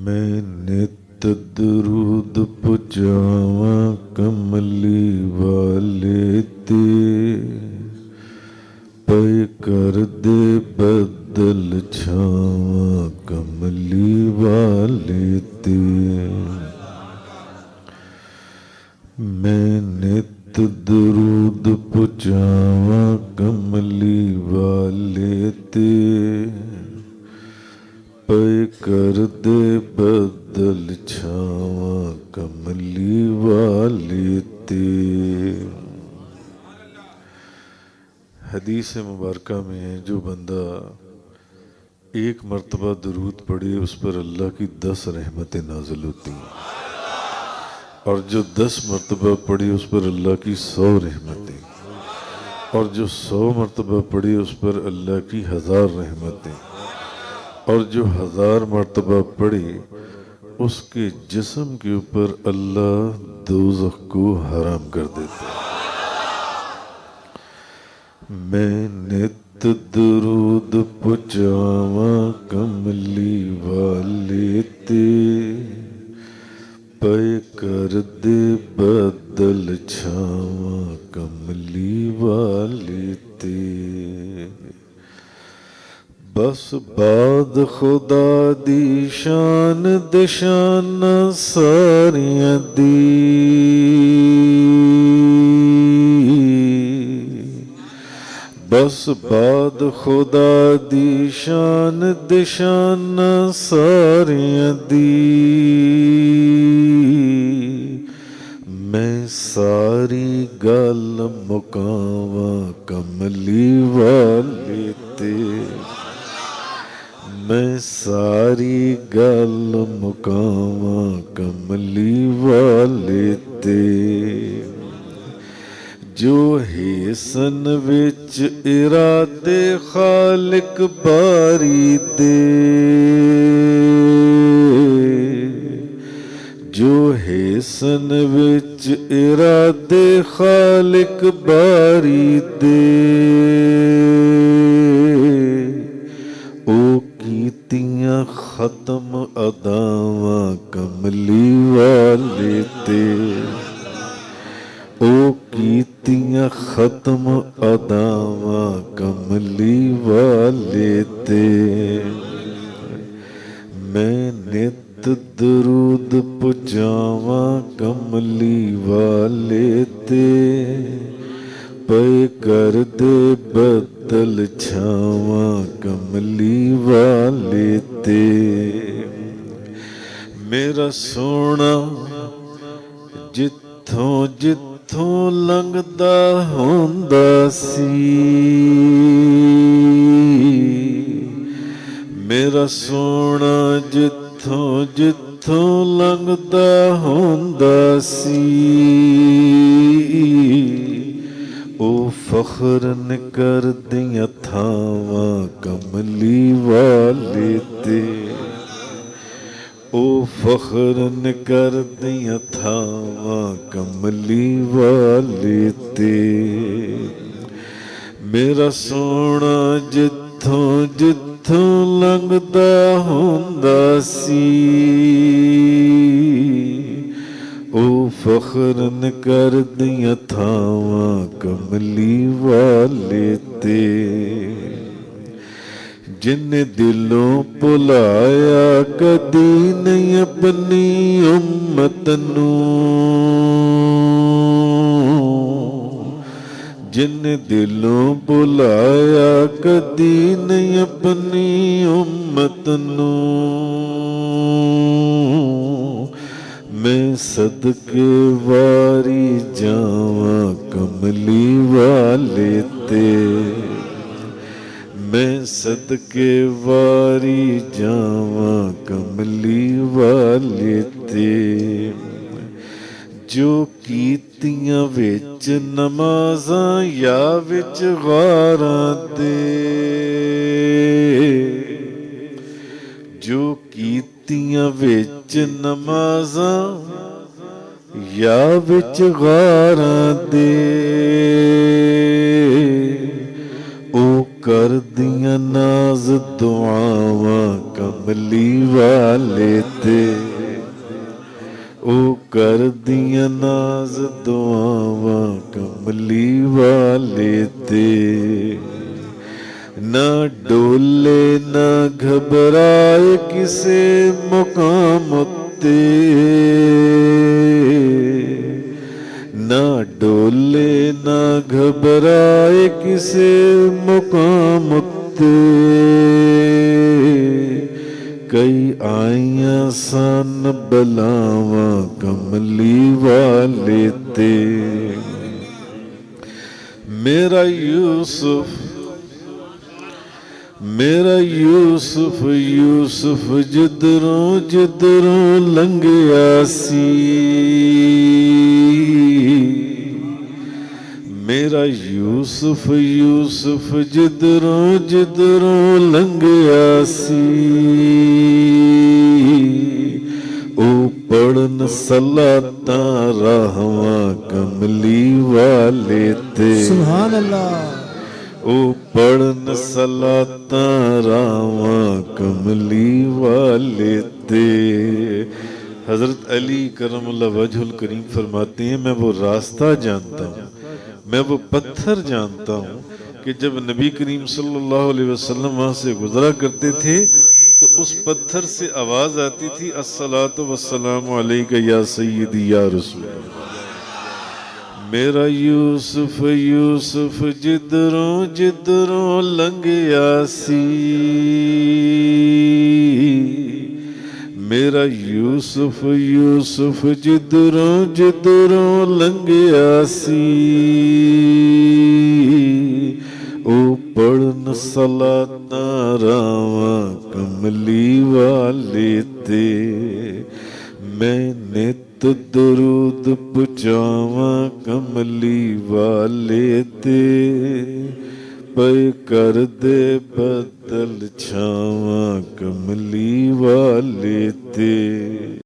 मैं नित दरूद पुजावा कमली वाले ते पै कर दे बदल छावा कमली वाले ते। मैं नित दरूद पुजावा कमली वाले ते पै कर दे बदल छावा कमली वाले ते। हदीस मुबारका में है, जो बंदा एक मर्तबा दरूद पढ़े उस पर अल्लाह की 10 रहमतें नाजिल होती हैं, और जो 10 मर्तबा पढ़े उस पर अल्लाह की 100 रहमतें, और जो 100 मर्तबा पढ़े उस पर अल्लाह की 1000 रहमतें, और जो 1000 मर्तबा पढ़े उसके जिस्म के ऊपर अल्लाह दोज़ख को हराम कर देता है। मैं नित दरूद पुजावा कमली वाले ते पै कर दे बदल छावा कमली वाले ते। बस बाद खुदा दी शान दिशाना सारियां दी, बस बाद खुदा दी शान दिशाना सारियां दी। मैं सारी गल मुकावा कमली वाले ते, मैं सारी गल मुकावा कमली वाले ते। जो हेसन विच इरादे खालिक बारी दे, जो हेसन विच इरादे खालिक बारी दे, ओ कीतियां खत्म अदावां कमली वाले ते, ओ कीतियां खत्म अदावां कमली वाले ते। मैं नित दरूद पुजावा कमली वाले ते पै कर दे बदल छावा कमली वाले ते। मेरा सोना जिथों जिथों लंघदा होंदा सी, मेरा सोना जिथों जिथों लंघदा होंदा सी, ओ फखरन कर दियां थावां कमली वाले ते, ओ फखरन कर दियां थावां कमली वाले ते। मेरा सोना जिथों जिथों लंघदा होंदा सी, ओ फखरन कर दियां थावां कमली वाले ते। जिन्ने दिलों भुलाया कदी नहीं अपनी उम्मत नू, जिन्ने दिलों भुलाया कदी नहीं अपनी उम्मत नू, मैं सदके वारी जावा कमली वाले ते, मैं सदके वारी जावा कमली वाले ते। जो कीतियां विच नमाज़ां या विच गारां दे, जो कीतियां विच नमाज़ां या विच गारां दे, ओ कर दिया नाज दुआवा कमली वाले ते, ओ कर दिया नाज दुआवा कमली वाले ते। ना डोले ना घबराए किसे मुकाम ते, ना डोले ना घबराए किसे मुकाम ते। कई आइयां सन बलावा कमली वाले ते। मेरा यूसुफ यूसुफ जिधरों जिधरों लंघिया सी। मेरा यूसुफ जिधरों जिधरों लंघिया सी। ओ पढ़न सलाता रहवा कमली वाले ते। सुभान अल्लाह। ओ पढ़न सलाता रावा कमली वाले ते। हजरत अली करमुल्लाह वजहुल करीम फरमाते हैं, मैं वो रास्ता जानता हूँ, मैं वो पत्थर जानता हूँ कि जब नबी करीम सल्लल्लाहु अलैहि वसल्लम वहाँ से गुजरा करते थे तो उस पत्थर से आवाज आती थी, अस्सलातु वस्सलामु अलैका या सय्यदी या रसूल अल्लाह। मेरा यूसुफ जिधरों जिधरों लंघिया सी। मेरा यूसुफ जिधरों जिधरों लंघिया सी। ओ पढ़न सलाता रावा कमली वाले ते। मैं नित दरूद पुचावा कमली वाले ते। पे कर दे बदल छावा कमली वाले ते।